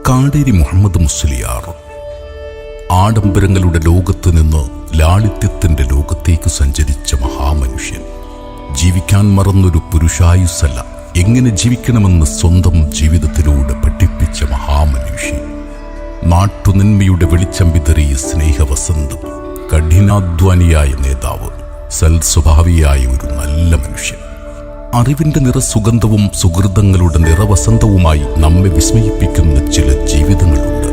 കാടേരി മുഹമ്മദ് മുസ്ലിയാർ ആഡംബരങ്ങളുടെ ലോകത്ത് നിന്ന് ലാളിത്യത്തിന്റെ ലോകത്തേക്ക് സഞ്ചരിച്ച മഹാമനുഷ്യൻ. ജീവിക്കാൻ മറന്നൊരു പുരുഷായുസ്സല്ല, എങ്ങനെ ജീവിക്കണമെന്ന് സ്വന്തം ജീവിതത്തിലൂടെ പഠിപ്പിച്ച മഹാമനുഷ്യൻ. നാട്ടുനന്മയുടെ വെളിച്ചം വിതറിയ സ്നേഹവസന്തം, കഠിനാധ്വാനിയായ നേതാവ്, സൽസ്വഭാവിയായ ഒരു നല്ല മനുഷ്യൻ. അറിവിന്റെ നിറസുഗന്ധവും സുഹൃതങ്ങളുടെ നിറവസന്തവുമായി നമ്മെ വിസ്മയിപ്പിക്കുന്ന ചില ജീവിതങ്ങളുണ്ട്.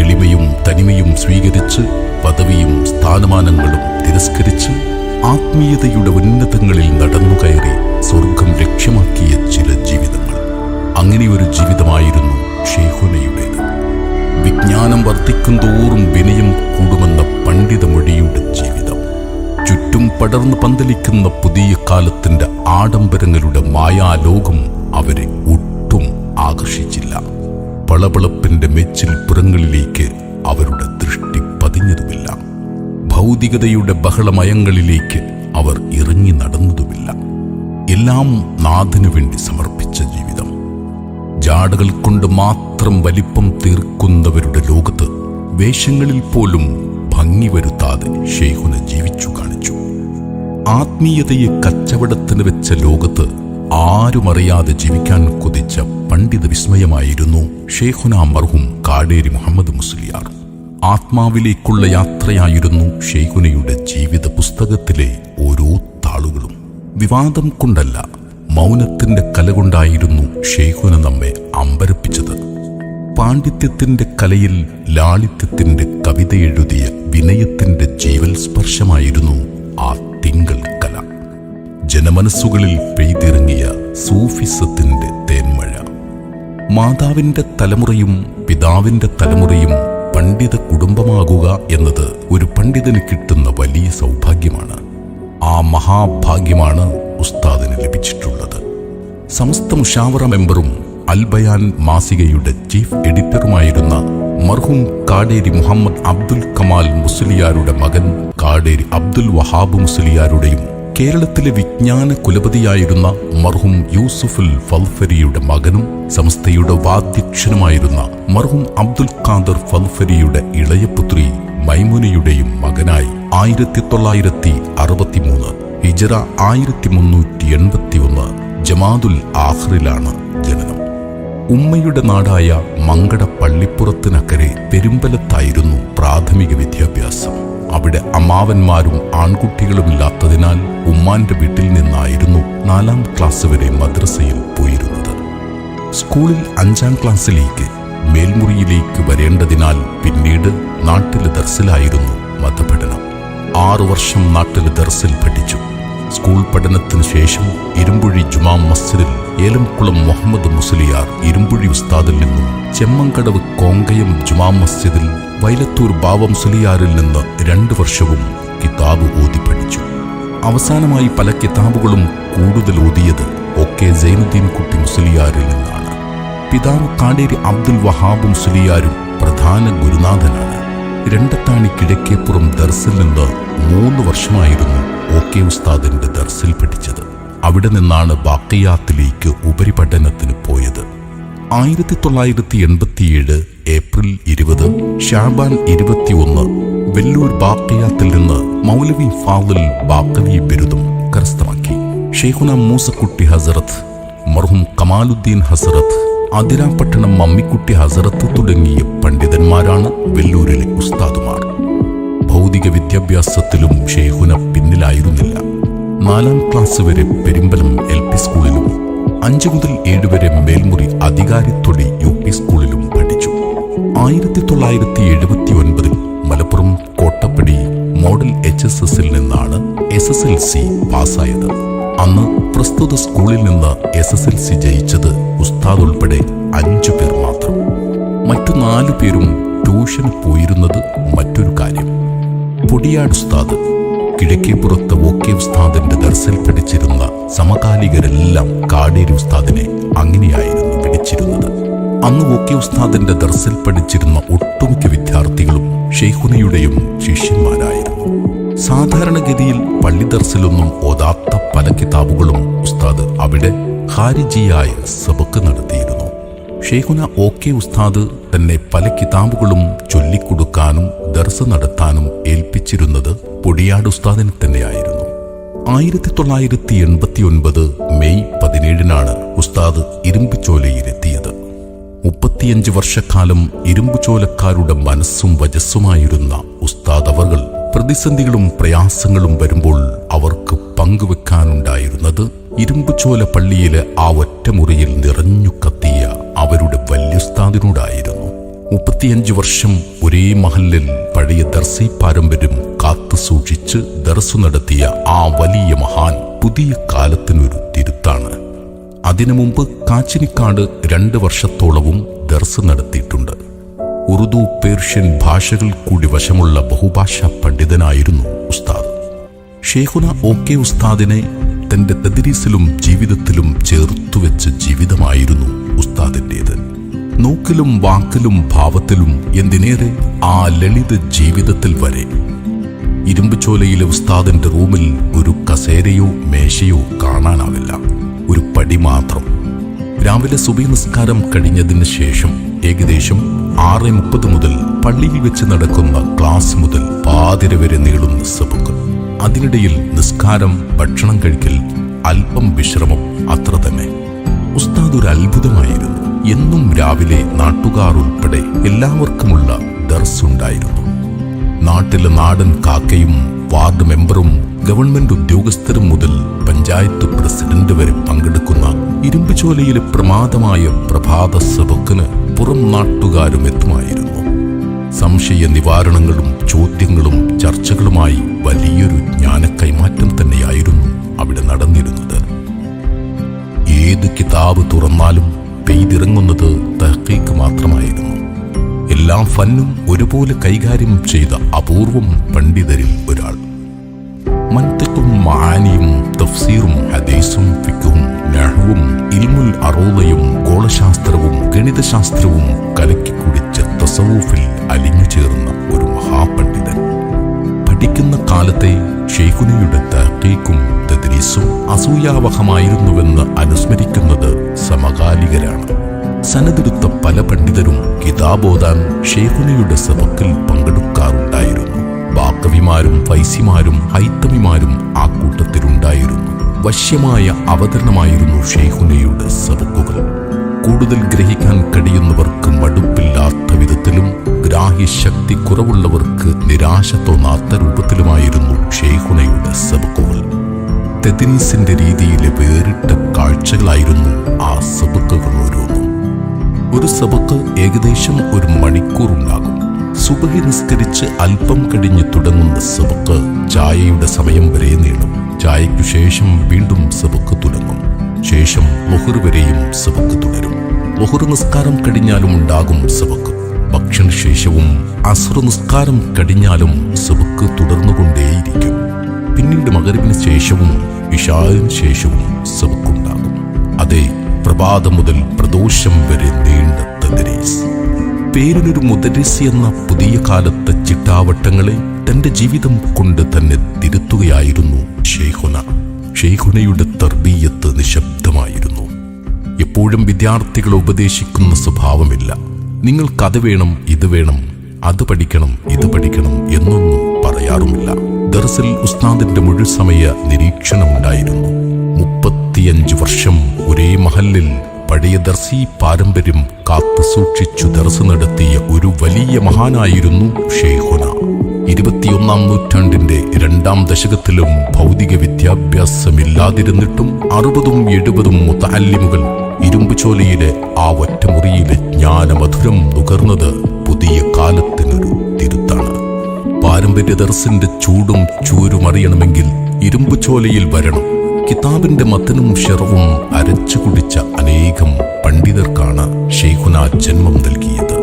എളിമയും തനിമയും സ്വീകരിച്ച് പദവിയും സ്ഥാനമാനങ്ങളും തിരസ്കരിച്ച് ആത്മീയതയുടെ ഉന്നതങ്ങളിൽ നടന്നുകയറി സ്വർഗം ലക്ഷ്യമാക്കിയ ചില ജീവിതങ്ങൾ. അങ്ങനെയൊരു ജീവിതമായിരുന്നു ഷെയ്ഖുനയുടേത്. വിജ്ഞാനം വർദ്ധിക്കുന്തോറും വിനയം കൂടുമെന്ന പണ്ഡിതമൊഴിയുടെ ജീവിതം. ചുറ്റും പടർന്ന് പന്തലിക്കുന്ന പുതിയ കാലത്തിന്റെ ആഡംബരങ്ങളുടെ മായാലോകം അവരെ ഒട്ടും ആകർഷിച്ചില്ല. പളപളപ്പിന്റെ മെച്ചിൽ പുറങ്ങളിലേക്ക് അവരുടെ ദൃഷ്ടി പതിഞ്ഞതുമില്ല. ഭൗതികതയുടെ ബഹളമയങ്ങളിലേക്ക് അവർ ഇറങ്ങി നടന്നതുമില്ല. എല്ലാം നാഥനു വേണ്ടി സമർപ്പിച്ച ജീവിതം. ജാടകൾ കൊണ്ട് മാത്രം വലിപ്പം തീർക്കുന്നവരുടെ ലോകത്ത് വേഷങ്ങളിൽ പോലും ഭംഗി വരുത്താതെ ഷെയ്ഖുന ജീവിച്ചു കാണിച്ചു. ആത്മീയതയെ കച്ചവടത്തിന് വെച്ച ലോകത്ത് ആരുമറിയാതെ ജീവിക്കാൻ കൊതിച്ച പണ്ഡിത വിസ്മയമായിരുന്നു ഷെയ്ഖുന മർഹൂം കാടേരി മുഹമ്മദ് മുസ്ലിയാർ. ആത്മാവിലേക്കുള്ള യാത്രയായിരുന്നു ഷെയ്ഖുനയുടെ ജീവിത പുസ്തകത്തിലെ ഓരോ താളുകളും. വിവാദം കൊണ്ടല്ല, മൗനത്തിന്റെ കലകൊണ്ടായിരുന്നു ഷെയ്ഖുന നമ്മെ അമ്പരപ്പിച്ചത്. പാണ്ഡിത്യത്തിന്റെ കലയിൽ ലാളിത്യത്തിന്റെ കവിത എഴുതിയ വിനയത്തിന്റെ ജീവൽ സ്പർശമായിരുന്നു ആ തിങ്കൾ കല. ജനമനസ്സുകളിൽ പെയ്തിറങ്ങിയ സൂഫിസത്തിന്റെ തേന്മഴ. മാതാവിന്റെ തലമുറയും പിതാവിന്റെ തലമുറയും പണ്ഡിത കുടുംബമാകുക എന്നത് ഒരു പണ്ഡിതന് കിട്ടുന്ന വലിയ സൗഭാഗ്യമാണ്. ആ മഹാഭാഗ്യമാണ് ഉസ്താദിന് ലഭിച്ചിട്ടുള്ളത്. സമസ്ത മുഷാവറ മെമ്പറും അൽബയാൻ മാസികയുടെ ചീഫ് എഡിറ്ററുമായിരുന്ന മർഹൂം കാടേരി മുഹമ്മദ് അബ്ദുൽ കമാൽ മുസ്ലിയാരുടെ മകൻ കാടേരി അബ്ദുൽ വഹാബ് മുസ്ലിയാരുടെയും കേരളത്തിലെ വിജ്ഞാന കുലപതിയായിരുന്ന മർഹൂം യൂസുഫുൽ ഫൽഫരിയുടെ മകനും സമസ്തയുടെ വാദ്യക്ഷനുമായിരുന്ന മർഹൂം അബ്ദുൽ ഖാദർ ഫൽഫരിയുടെ ഇളയപുത്രി മൈമുനയുടെയും മകനായി 1963 ഹിജറ 1381 ജമാദുൽ ആഖിറിലാണ് ജനനം. ഉമ്മയുടെ നാടായ മങ്കട പള്ളിപ്പുറത്തിനക്കരെ പെരുമ്പലത്തായിരുന്നു പ്രാഥമിക വിദ്യാഭ്യാസം. അവിടെ അമ്മാവന്മാരും ആൺകുട്ടികളുമില്ലാത്തതിനാൽ ഉമ്മാന്റെ വീട്ടിൽ നിന്നായിരുന്നു 4ാം ക്ലാസ് വരെ മദ്രസയിൽ പോയിരുന്നത്. സ്കൂളിൽ 5ാം ക്ലാസ്സിലേക്ക് മേൽമുറിയിലേക്ക് വരേണ്ടതിനാൽ പിന്നീട് നാട്ടിലെ ദർസിലായിരുന്നു മതപഠനം. 6 വർഷം നാട്ടിലെ ദർസിൽ പഠിച്ചു. സ്കൂൾ പഠനത്തിനു ശേഷം ഇരുമ്പുഴി ജുമാ മസ്ജിദിൽ ഏലംകുളം മുഹമ്മദ് മുസ്ലിയാർ ഇരുമ്പുഴി ഉസ്താദിൽ നിന്നും ചെമ്മങ്കടവ് കോങ്കയം ജുമാ മസ്ജിദിൽ വൈലത്തൂർ ബാവ മുസ്ലിയാരിൽ നിന്ന് 2 വർഷവും കിതാബ് ഓതി പഠിച്ചു. അവസാനമായി പല കിതാബുകളും കൂടുതൽ ഓതിയത് OK സൈനുദ്ദീൻ കുട്ടി മുസ്ലിയാരിൽ നിന്നാണ്. പിതാവ് കാടേരി അബ്ദുൽ വഹാബ് മുസ്ലിയാരും പ്രധാന ഗുരുനാഥനാണ്. രണ്ടത്താണി കിഴക്കേപ്പുറം ദർസിൽ നിന്ന് 3 വർഷമായിരുന്നു OK ഉസ്താദിന്റെ ദർസിൽ പഠിച്ചത്. അവിടെ നിന്നാണ് ബാക്കിയാത്തിലേക്ക് ഉപരിപഠനത്തിന് പോയത്. 1987 ഏപ്രിൽ 20 ഷാബാൻ 21 വെല്ലൂർ ബാക്കിയാത്തിൽ നിന്ന് മൗലവി ഫാദിൽ ബാക്കവി ബിരുദം കരസ്ഥമാക്കി. ഷെയ്ഖുന മൂസക്കുട്ടി ഹസരത്ത്, മർഹൂം കമാലുദ്ദീൻ ഹസരത്ത്, അതിരാപട്ടണം മമ്മിക്കുട്ടി ഹസരത്ത് തുടങ്ങിയ പണ്ഡിതന്മാരാണ് വെല്ലൂരിലെ ഉസ്താദുമാർ. ഭൗതിക വിദ്യാഭ്യാസത്തിലും ഷെയ്ഖുന പിന്നിലായിരുന്നില്ല. 4ാം ക്ലാസ് വരെ പെരുമ്പലം LP സ്കൂളിലും 5 മുതൽ 7 വരെ മേൽമുറി അധികാരിത്തൊടി UP സ്കൂളിലും പഠിച്ചു. 1979 മലപ്പുറം കോട്ടപ്പടി മോഡൽ HSSൽ നിന്നാണ് SSLC പാസ്സായത്. അന്ന് പ്രസ്തുത സ്കൂളിൽ നിന്ന് SSLC ജയിച്ചത് ഉസ്താദ് ഉൾപ്പെടെ 5 പേർ മാത്രം. മറ്റു 4 പേരും ട്യൂഷന് പോയിരുന്നത് മറ്റൊരു കാര്യം. പൊടിയാട് ഉസ്താദ്, കിഴക്കേപ്പുറത്ത് OK ഉസ്താദിന്റെ ദർസിൽ പഠിച്ചിരുന്ന സമകാലികരെല്ലാം കാടേരി ഉസ്താദിനെ അങ്ങനെയായിരുന്നു വിളിച്ചിരുന്നത്. അന്ന് OK ഉസ്താദിന്റെ ദർസിൽ പഠിച്ചിരുന്ന ഒട്ടുമിക്ക വിദ്യാർത്ഥികളും ഷെയ്ഖുനയുടെയും ശിഷ്യന്മാരായിരുന്നു. സാധാരണഗതിയിൽ പള്ളി ദർസിലൊന്നും ഓതാത്ത പല കിതാബുകളും ഉസ്താദ് അവിടെ ഖാരിജിയായ സബക്ക് നടത്തിയിരുന്നു. ഷെയ്ഖുന OK ഉസ്താദ് തന്നെ പല കിതാബുകളും ചൊല്ലിക്കൊടുക്കാനും ദർസ് നടത്താനും ഏൽപ്പിച്ചിരുന്നത് പൊടിയാട് ഉസ്താദിനെ തന്നെയായിരുന്നു. 1989 മെയ് 17 ഉസ്താദ് ഇരുമ്പുചോലയിലെത്തിയത്. 35 വർഷക്കാലം ഇരുമ്പുചോലക്കാരുടെ മനസ്സും വജസ്സുമായിരുന്ന ഉസ്താദ് അവർകൾ പ്രതിസന്ധികളും പ്രയാസങ്ങളും വരുമ്പോൾ അവർക്ക് പങ്കുവെക്കാനുണ്ടായിരുന്നത് ഇരുമ്പുചോല പള്ളിയിലെ ആ ഒറ്റമുറിയിൽ നിറഞ്ഞു കത്തിയ അവരുടെ വല്യുസ്താദിനോടായിരുന്നു. 35 വർഷം ഒരേ മഹല്ലിൽ പഴയ ദർസി പാരമ്പര്യം കാത്തു സൂക്ഷിച്ച് ദർസു നടത്തിയ ആ വലിയ മഹാൻ പുതിയ കാലത്തിനൊരു തിരുത്താണ്. അതിനു മുമ്പ് കാച്ചിനിക്കാട് 2 വർഷത്തോളവും ദർസ് നടത്തിയിട്ടുണ്ട്. ഉറുദു, പേർഷ്യൻ ഭാഷകൾ കൂടി വശമുള്ള ബഹുഭാഷാ പണ്ഡിതനായിരുന്നു ഉസ്താദ്. ഷെയ്ഖുന OK ഉസ്താദിനെ തന്റെ തദ്രീസിലും ജീവിതത്തിലും ചേർത്തുവെച്ച ജീവിതമായിരുന്നു ഉസ്താദിൻ്റേത്. നോക്കിലും വാക്കിലും ഭാവത്തിലും എന്തിനേറെ ആ ലളിത ജീവിതത്തിൽ വരെ. ഇരുമ്പുചോലയിലെ ഉസ്താദിന്റെ റൂമിൽ ഒരു കസേരയോ മേശയോ കാണാനാവില്ല, ഒരു പടി മാത്രം. രാവിലെ സുബഹി നിസ്കാരം കഴിഞ്ഞതിന് ശേഷം ഏകദേശം 6:30 മുതൽ പള്ളിയിൽ വെച്ച് നടക്കുന്ന ക്ലാസ് മുതൽ പാതിര വരെ നീളുന്ന സബക്ക്. അതിനിടയിൽ നിസ്കാരം, ഭക്ഷണം കഴിക്കൽ, അല്പം വിശ്രമം, അത്ര തന്നെ. ഉസ്താദ് ഒരു അത്ഭുതമായിരുന്നു. എന്നും രാവിലെ നാട്ടുകാർ ഉൾപ്പെടെ എല്ലാവർക്കുമുള്ള ദർസ് ഉണ്ടായിരുന്നു. നാട്ടിലെ നാടൻ കാക്കയും വാർഡ് മെമ്പറും ഗവൺമെന്റ് ഉദ്യോഗസ്ഥരും മുതൽ പഞ്ചായത്ത് പ്രസിഡന്റ് വരെ പങ്കെടുക്കുന്ന ഇരുമ്പുചോലയിലെ പ്രമാദമായ പ്രഭാത സബക്കിന് പുറം നാട്ടുകാരും എത്തുമായിരുന്നു. സംശയ നിവാരണങ്ങളും ചോദ്യങ്ങളും ചർച്ചകളുമായി വലിയൊരു ജ്ഞാന കൈമാറ്റം തന്നെയായിരുന്നു അവിടെ നടന്നിരുന്നത്. ഏത് കിതാബ് തുറന്നാലും പെയ്തിറങ്ങുന്നത് തഹ്ഖീഖ് മാത്രമായിരുന്നു. എല്ലാ ഫന്നും ഒരുപോലെ കൈകാര്യം ചെയ്ത അപൂർവം പണ്ഡിതരിൽ ഒരാൾ. മന്തിഖും മആനിയും തഫ്സീറും ഹദീസും ഫിഖ്ഹും നഹ്വും ഇൽമുൽ അറൂദയും ഗോളശാസ്ത്രവും ഗണിതശാസ്ത്രവും കലക്കി കുടിച്ച തസവൂഫിൽ അലിഞ്ഞു ചേർന്ന ഒരു മഹാപണ്ഡിതൻ. പഠിക്കുന്ന കാലത്തെ ഷെയ്ഖുനയുടെ തഹ്ഖീഖും തദ്രീസും അസൂയാവഹമായിരുന്നുവെന്ന് അനുസ്മരിക്കുന്നത് സമകാലികരാണ്. സനതെടുത്ത പല പണ്ഡിതരും കിതാബോദാൻ ഷെയ്ഖുനയുടെ സബക്കിൽ പങ്കെടുക്കാറുണ്ടായിരുന്നു. ബാക്കവിമാരും ഫൈസിമാരും ഹൈത്തമിമാരും ആ കൂട്ടത്തിലുണ്ടായിരുന്നു. വശ്യമായ അവതരണമായിരുന്നു ഷെയ്ഖുനയുടെ സബക്കുകൾ. കൂടുതൽ ഗ്രഹിക്കാൻ കഴിയുന്നവർക്ക് മടുപ്പില്ലാത്ത വിധത്തിലും ഗ്രാഹ്യശക്തി കുറവുള്ളവർക്ക് നിരാശ തോന്നാത്ത രൂപത്തിലുമായിരുന്നു ഷെയ്ഖുനയുടെ സബക്കുകൾ. തദ്രീസിന്റെ രീതിയിലെ വേറിട്ട കാഴ്ചകളായിരുന്നു ആ സബക്കുകൾ ഓരോന്നും. ഒരു സബക്ക് ഏകദേശം 1 മണിക്കൂർ ഉണ്ടാകും. സുബഹി നിസ്കരിച്ച് അല്പം കഴിഞ്ഞ് തുടങ്ങുന്ന സബക്ക് ചായയുടെ സമയം വരെ നീളും. ചായയ്ക്കു ശേഷം വീണ്ടും സബക്ക് തുടങ്ങും. ശേഷം ളുഹർ വരെയും സബക്ക് തുടരും. ളുഹർ നിസ്കാരം കഴിഞ്ഞാലും ഉണ്ടാകും സബക്ക്. ഭക്ഷണശേഷവും അസ്ർ നിസ്കാരം കഴിഞ്ഞാലും സബക്ക് തുടർന്നുകൊണ്ടേയിരിക്കും. പിന്നീട് മഗ്‌രിബിന് ശേഷവും ഇശാഇന് ശേഷവും സബക്കുണ്ടാകും. അതേ, പ്രഭാതം മുതൽ പ്രദോഷം വരെ നീണ്ട തദ്രീസ്. പേരിനൊരു മുദരിസ് എന്ന പുതിയ കാലത്തെ ചിട്ടാവട്ടങ്ങളെ തന്റെ ജീവിതം കൊണ്ട് തന്നെ തിരുത്തുകയായിരുന്നു ഷെയ്ഖുന. ഷെയ്ഖുനയുടെ തർബീയത്ത് നിശബ്ദമായിരുന്നു. എപ്പോഴും വിദ്യാർത്ഥികളെ ഉപദേശിക്കുന്ന സ്വഭാവമില്ല. നിങ്ങൾക്കത് വേണം, ഇത് വേണം, അത് പഠിക്കണം, ഇത് പഠിക്കണം എന്നൊന്നും പറയാറുമില്ല. ദർസിൽ ഉസ്താദിന്റെ മുഴുസമയ നിരീക്ഷണമുണ്ടായിരുന്നു. 35 വർഷം ഒരേ മഹല്ലിൽ പഴയ ദർസി പാരമ്പര്യം കാത്തു സൂക്ഷിച്ചു ദർസ് നടത്തിയ ഒരു വലിയ മഹാനായിരുന്നു ഷെയ്ഖുന. 21-ാം നൂറ്റാണ്ടിന്റെ 2-ാം ദശകത്തിലും ഭൗതിക വിദ്യാഭ്യാസമില്ലാതിരുന്നിട്ടും 60ഉം 70ഉം മുതഅല്ലിമുകൾ ഇരുമ്പുചോലയിലെ ആ ഒറ്റമുറിയിലെ ജ്ഞാനമധുരം നുകർന്നത് പുതിയ കാലത്തിനൊരു തിരുത്താണ്. പാരമ്പര്യ ദർസിന്റെ ചൂടും ചൂരും അറിയണമെങ്കിൽ ഇരുമ്പുചോലയിൽ വരണം. കിതാബിന്റെ മത്തനും ഷെറവും അരച്ചു കുടിച്ച അനേകം പണ്ഡിതർക്കാണ് ഷെയ്ഖുന ജന്മം നൽകിയത്.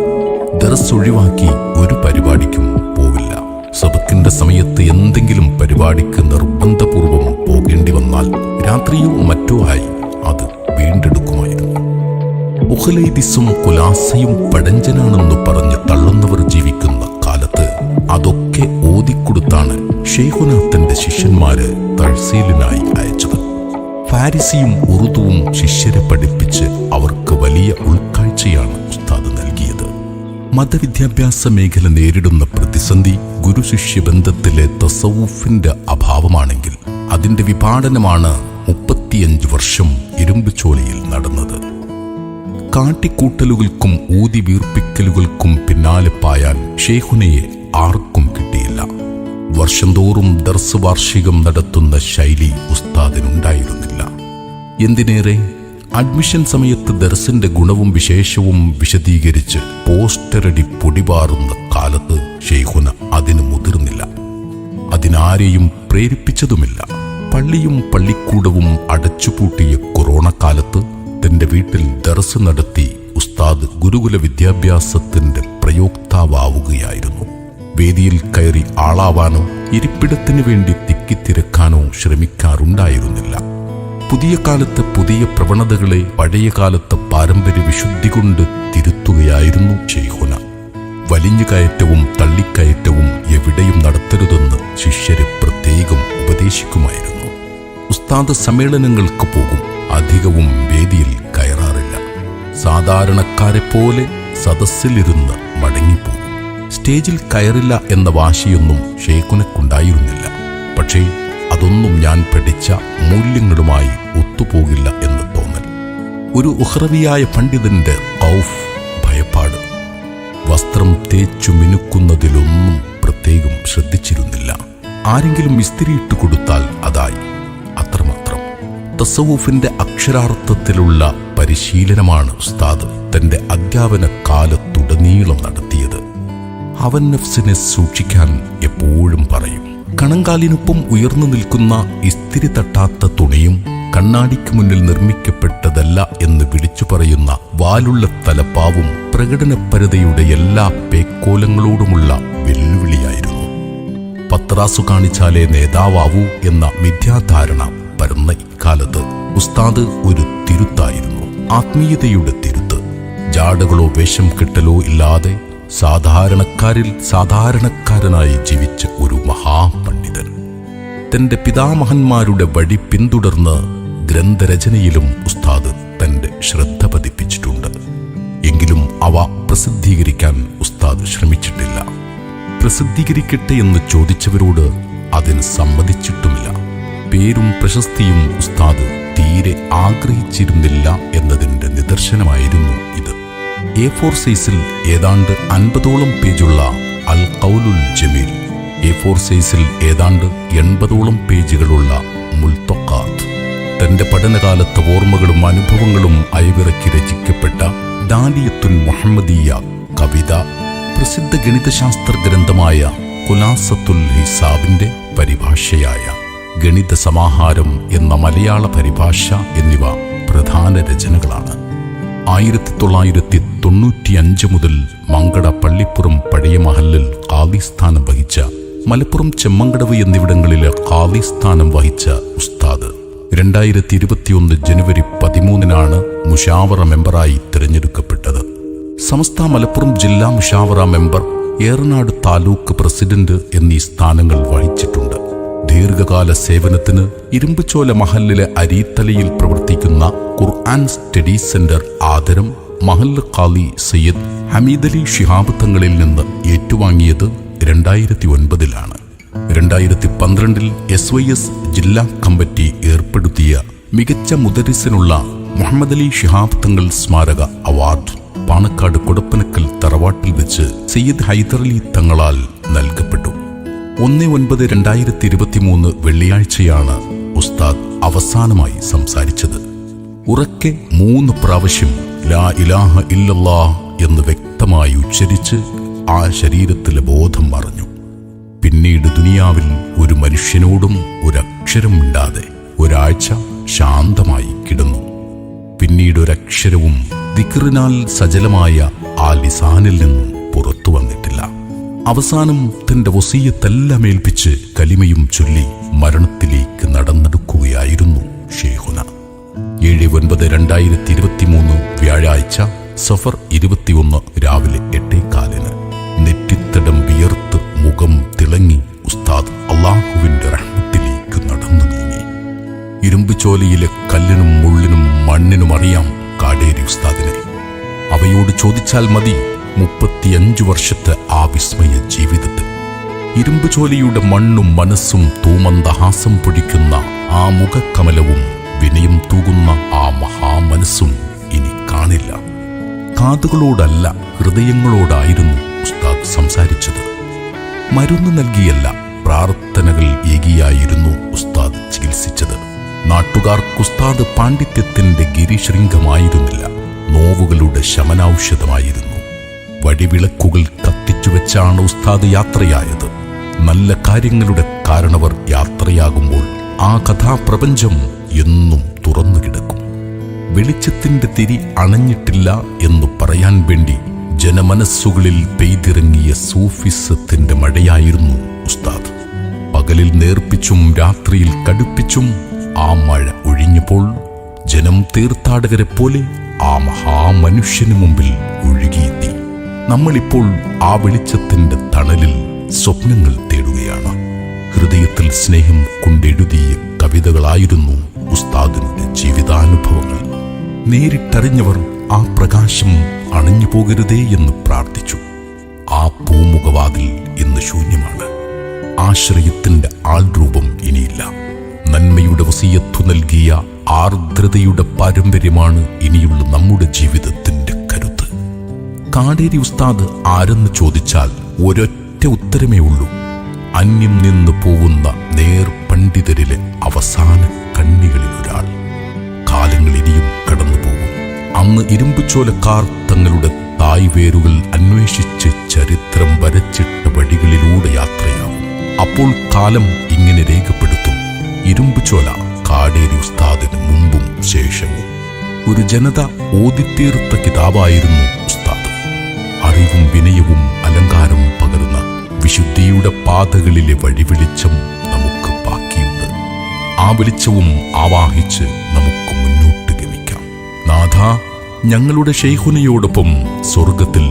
ദർസ് ഒഴിവാക്കി ഒരു പരിപാടിക്കും പോവില്ല. സബക്കിന്റെ സമയത്ത് എന്തെങ്കിലും പരിപാടിക്ക് നിർബന്ധപൂർവം പോകേണ്ടി വന്നാൽ രാത്രിയോ മറ്റോ ആയി അത് വീണ്ടെടുക്കുമായിരുന്നു. ഉഖലൈദിസും കുലാസയും പഴഞ്ചനാണെന്ന് പറഞ്ഞ് തള്ളുന്നവർ ജീവിക്കുന്ന കാലത്ത് അതൊക്കെ ഓതിക്കൊടുത്താണ് ഷെയ്ഖുന തന്റെ ശിഷ്യന്മാര് തഹ്സീലിനായി അയച്ചത്. ഫാരിസിയും ഉറുദുവും ശിഷ്യരെ പഠിപ്പിച്ച് അവർക്ക് വലിയ ഉൾക്കാഴ്ച നേർച്ചയാണ് ഉസ്താദ് നൽകിയത്. മതവിദ്യാഭ്യാസ മേഖല നേരിടുന്ന പ്രതിസന്ധി ഗുരുശിഷ്യ ബന്ധത്തിലെ തസവൂഫിന്റെ അഭാവമാണെങ്കിൽ അതിന്റെ വിപാടനമാണ് 35 വർഷം ഇരുമ്പുചോലയിൽ നടന്നത്. കാട്ടിക്കൂട്ടലുകൾക്കും ഊതി വീർപ്പിക്കലുകൾക്കും പിന്നാലെ പായാൻ ഷെയ്ഖുനയെ ആർക്കും കിട്ടിയില്ല. വർഷം തോറും ദർസ് വാർഷികം നടത്തുന്ന ശൈലി ഉസ്താദിനുണ്ടായിരുന്നില്ല. എന്തിനേറെ, അഡ്മിഷൻ സമയത്ത് ദർസിന്റെ ഗുണവും വിശേഷവും വിശദീകരിച്ച് പോസ്റ്ററടി പൊടിപാറുന്ന കാലത്ത് ഷെയ്ഖുന അതിന് മുതിർന്നില്ല. അതിനാരെയും പ്രേരിപ്പിച്ചതുമില്ല. പള്ളിയും പള്ളിക്കൂടവും അടച്ചുപൂട്ടിയ കൊറോണ കാലത്ത് തന്റെ വീട്ടിൽ ദർസ് നടത്തി ഉസ്താദ് ഗുരുകുല വിദ്യാഭ്യാസത്തിന്റെ പ്രയോക്താവാവുകയായിരുന്നു. വേദിയിൽ കയറി ആളാവാനോ ഇരിപ്പിടത്തിനു വേണ്ടി തിക്കിത്തിരക്കാനോ ശ്രമിക്കാറുണ്ടായിരുന്നില്ല. പുതിയ കാലത്തെ പുതിയ പ്രവണതകളെ പഴയ കാലത്തെ പാരമ്പര്യ വിശുദ്ധി കൊണ്ട് തിരുത്തുകയായിരുന്നു ഷെയ്ഖുന. വലിഞ്ഞുകയറ്റവും തള്ളിക്കയറ്റവും എവിടെയും നടത്തരുതെന്ന് ശിഷ്യരെ പ്രത്യേകം ഉപദേശിക്കുമായിരുന്നു. ഉസ്താദ് സമ്മേളനങ്ങൾക്ക് പോകും, അധികവും വേദിയിൽ കയറാറില്ല. സാധാരണക്കാരെ പോലെ സദസ്സിലിരുന്ന് മടങ്ങിപ്പോകും. സ്റ്റേജിൽ കയറില്ല എന്ന വാശിയൊന്നും ഷെയ്ഖുനക്കുണ്ടായിരുന്നില്ല. പക്ഷേ അതൊന്നും ഞാൻ പഠിച്ച മൂല്യങ്ങളുമായി ഒത്തുപോകില്ല എന്ന് തോന്നൽ. ഒരു ഉഹ്റവിയായ പണ്ഡിതന്റെ ഖൗഫ്, ഭയപ്പാട്. വസ്ത്രം തേച്ചു മിനുക്കുന്നതിലൊന്നും പ്രത്യേകം ശ്രദ്ധിച്ചിരുന്നില്ല. ആരെങ്കിലും ഇസ്തിരിയിട്ട് കൊടുത്താൽ അതായി, അത്രമാത്രം. തസവൂഫിന്റെ അക്ഷരാർത്ഥത്തിലുള്ള പരിശീലനമാണ് ഉസ്താദ് തന്റെ അധ്യാപന കാലത്തുടനീളം നടത്തിയത്. അവൻ നഫ്സിനെ സൂക്ഷിക്കാൻ എപ്പോഴും പറയും. കണങ്കാലിനൊപ്പം ഉയർന്നു നിൽക്കുന്ന ഇസ്തിരി തട്ടാത്ത തുണിയും കണ്ണാടിക്ക് മുന്നിൽ നിർമ്മിക്കപ്പെട്ടതല്ല എന്ന് വിളിച്ചു പറയുന്ന വാലുള്ള തലപ്പാവും പ്രകടനപരതയുടെ എല്ലാ പേക്കോലങ്ങളോടുമുള്ള വെല്ലുവിളിയായിരുന്നു. പത്രാസു കാണിച്ചാലേ നേതാവൂ എന്ന മിഥ്യാധാരണ പരന്ന ഇക്കാലത്ത് ഉസ്താദ് ഒരു തിരുത്തായിരുന്നു. ആത്മീയതയുടെ തിരുത്ത്. ജാടകളോ വേഷം കെട്ടലോ ഇല്ലാതെ സാധാരണക്കാരിൽ സാധാരണക്കാരനായി ജീവിച്ച ഒരു മഹാപണ്ഡിതൻ. തന്റെ പിതാമഹന്മാരുടെ വഴി പിന്തുടർന്ന് ഗ്രന്ഥരചനയിലും ഉസ്താദ് തന്റെ ശ്രദ്ധ പതിപ്പിച്ചിട്ടുണ്ട്. എങ്കിലും അവ പ്രസിദ്ധീകരിക്കാൻ ഉസ്താദ് ശ്രമിച്ചിട്ടില്ല. പ്രസിദ്ധീകരിക്കട്ടെ എന്ന് ചോദിച്ചവരോട് അതിന് സമ്മതിച്ചിട്ടുമില്ല. പേരും പ്രശസ്തിയും ഉസ്താദ് തീരെ ആഗ്രഹിച്ചിരുന്നില്ല എന്നതിന്റെ നിദർശനമായിരുന്നു ഇത്. A4 സൈസിൽ ഏതാണ്ട് 50ഓളം പേജുള്ള അൽ ഖൗലുൽ ജമീൽ, A4 സൈസിൽ ഏതാണ്ട് 80ഓളം പേജുകളുള്ള മുൽത്തഖാത്ത്, തന്റെ പഠനകാലത്തെ ഓർമ്മകളും അനുഭവങ്ങളും അയവിറക്കി രചിക്കപ്പെട്ട ദാലിയത്തുൻ മുഹമ്മദിയ കവിത, പ്രസിദ്ധ ഗണിതശാസ്ത്ര ഗ്രന്ഥമായ ഖുലാസത്തുൽ ഹിസാബിന്റെ പരിഭാഷയായ ഗണിത സമാഹാരം എന്ന മലയാള പരിഭാഷ എന്നിവ പ്രധാന രചനകളാണ്. 1995 മുതൽ മങ്കട പള്ളിപ്പുറം പഴയ മഹല്ലിൽ ഖാദിസ്ഥാനം വഹിച്ച, മലപ്പുറം ചെമ്മങ്കടവ് എന്നിവിടങ്ങളിലെ ഖാദിസ്ഥാനം വഹിച്ച ഉസ്താദ് 2021 ജനുവരി 13 മുഷാവറ മെമ്പറായി തിരഞ്ഞെടുക്കപ്പെട്ടത്. സമസ്ത മലപ്പുറം ജില്ലാ മുഷാവറ മെമ്പർ, ഏറനാട് താലൂക്ക് പ്രസിഡന്റ് എന്നീ സ്ഥാനങ്ങൾ വഹിച്ചിട്ടുണ്ട്. ദീർഘകാല സേവനത്തിന് ഇരുമ്പുചോല മഹല്ലിലെ അരീത്തലയിൽ പ്രവർത്തിക്കുന്ന ഖുർആൻ സ്റ്റഡി സെന്റർ ആദരം മഹല്ല് ഖാലി സയ്യിദ് ഹമീദലി ശിഹാബ് തങ്ങളിൽ നിന്ന് ഏറ്റുവാങ്ങിയത് 2009 2012 SYS ജില്ലാ കമ്മിറ്റി ഏർപ്പെടുത്തിയ മികച്ച മുദരിസിനുള്ള മുഹമ്മദ് അലി ശിഹാബ് തങ്ങൾ സ്മാരക അവാർഡ് പാണക്കാട് കൊടപ്പനക്കൽ തറവാട്ടിൽ വെച്ച് സയ്യിദ് ഹൈദരലി തങ്ങളാൽ നൽകപ്പെട്ടു. 1/9/2023 വെള്ളിയാഴ്ചയാണ് ഉസ്താദ് അവസാനമായി സംസാരിച്ചത്. ഉറക്കെ 3 പ്രാവശ്യം ലാ ഇലാഹ ഇല്ലല്ലാഹ് എന്ന് വ്യക്തമായി ഉച്ചരിച്ച് ആ ശരീരത്തിലെ ബോധം മറഞ്ഞു. പിന്നീട് ദുനിയാവിൽ ഒരു മനുഷ്യനോടും ഒരക്ഷരം മിണ്ടാതെ ഒരാഴ്ച ശാന്തമായി കിടന്നു. പിന്നീട് ഒരക്ഷരവും ദിക്റിനാൽ സജലമായ ആ ലിസാനിൽ നിന്നും പുറത്തു വന്നിട്ടില്ല. അവസാനം തന്റെ വസിയ്യത്തെല്ലാം ഏൽപ്പിച്ച് കലിമയും ചൊല്ലി മരണത്തിലേക്ക് നടന്നെടുക്കുകയായിരുന്നു ഷെയ്ഖുന. 7/9/2023 വ്യാഴാഴ്ച സഫർ 21 രാവിലെ 8:15 നെറ്റിത്തടം വിയർത്ത് മുഖം തിളങ്ങി ഉസ്താദ് അള്ളാഹുവിന്റെ റഹ്മത്തിലേക്ക് നടന്നു നീങ്ങി. ഇരുമ്പുചോലയിലെ കല്ലിനും മുള്ളിനും മണ്ണിനും അറിയാം കാടേരി ഉസ്താദിനെ. അവയോട് ചോദിച്ചാൽ മതി 35 വർഷത്തെ ആ വിസ്മയ ജീവിതത്തിൽ. ഇരുമ്പ് ചോലയുടെ മണ്ണും മനസ്സും തൂമന്ദഹാസം പൊടിക്കുന്ന ആ മുഖക്കമലവും വിനയം തൂകുന്ന ആ മഹാമനസ്സും ഇനി കാണില്ല. കാതുകളോടല്ല, ഹൃദയങ്ങളോടായിരുന്നു ഉസ്താദ് സംസാരിച്ചത്. മരുന്ന് നൽകിയല്ല, പ്രാർത്ഥനകൾ ഏകിയായിരുന്നു ഉസ്താദ് ചികിത്സിച്ചത്. നാട്ടുകാർക്ക് ഉസ്താദ് പാണ്ഡിത്യത്തിന്റെ ഗിരിശൃംഗമായിരുന്നില്ല, നോവുകളുടെ ശമനൌഷധമായിരുന്നു. വടിവിളക്കുകൾ കത്തിച്ചുവെച്ചാണ് ഉസ്താദ് യാത്രയായത്. നല്ല കാര്യങ്ങളുടെ കാരണവർ യാത്രയാകുമ്പോൾ ആ കഥാപ്രപഞ്ചം എന്നും തുറന്നു കിടക്കും. വെളിച്ചത്തിന്റെ തിരി അണഞ്ഞിട്ടില്ല എന്ന് പറയാൻ വേണ്ടി ജനമനസ്സുകളിൽ പെയ്തിറങ്ങിയ സൂഫിസത്തിന്റെ മഴയായിരുന്നു ഉസ്താദ്. പകലിൽ നേർപ്പിച്ചും രാത്രിയിൽ കടുപ്പിച്ചും ആ മഴ ഒഴിഞ്ഞപ്പോൾ ജനം തീർത്ഥാടകരെ പോലെ ആ മഹാമനുഷ്യന് മുമ്പിൽ ഒഴുകിയെത്തി. നമ്മളിപ്പോൾ ആ വെളിച്ചത്തിന്റെ തണലിൽ സ്വപ്നങ്ങൾ തേടുകയാണ്. ഹൃദയത്തിൽ സ്നേഹം കൊണ്ടെഴുതിയ കവിതകളായിരുന്നു ഉസ്താദിന്റെ ജീവിതാനുഭവങ്ങൾ. നേരിട്ടറിഞ്ഞവർ ആ പ്രകാശം അണഞ്ഞു പോകരുതേ എന്ന് പ്രാർത്ഥിച്ചു. ആ പൂമുഖവാതിൽ ഇന്ന് ശൂന്യമാണ്. ആശ്രയത്തിന്റെ ആൾരൂപം ഇനിയില്ല. നന്മയുടെ വസിയത്തു നൽകിയ ആർദ്രതയുടെ പാരമ്പര്യമാണ് ഇനിയുള്ള നമ്മുടെ ജീവിതത്തിന്റെ കരുത്ത്. കാടേരി ഉസ്താദ് ആരെന്ന് ചോദിച്ചാൽ ഒരൊറ്റ ഉത്തരമേ ഉള്ളൂ: അന്യം നിന്ന് പോകുന്ന നേർ പണ്ഡിതരിലെ അവസാന കണ്ണികളിലൊരാൾ. കാലങ്ങൾ ഇനിയും കടന്നുപോകും. അന്ന് ഇരുമ്പുചോലക്കാർ തങ്ങളുടെ തായ്വേരുകൾ അന്വേഷിച്ച് ചരിത്രം വരച്ചിട്ട വഴികളിലൂടെ യാത്രയാവും. അപ്പോൾ കാലം ഇങ്ങനെ രേഖപ്പെടുത്തും: ഇരുമ്പുചോല കാടേരി ഉസ്താദിന് മുമ്പും ശേഷവും. ഒരു ജനത ഓതിത്തീർത്ത കിതാബായിരുന്നു ഉസ്താദ്. അറിവും വിനയവും അലങ്കാരവും പകരുന്ന വിശുദ്ധിയുടെ പാതകളിലെ വഴിവെളിച്ചം നമുക്ക് ബാക്കിയുണ്ട്. ആ വെളിച്ചവും ആവാഹിച്ച് നമുക്ക് മുന്നോട്ട് ഗമിക്കാം. നാഥ, ഞങ്ങളുടെ ശൈഖുനയോടൊപ്പം സ്വർഗത്തിൽ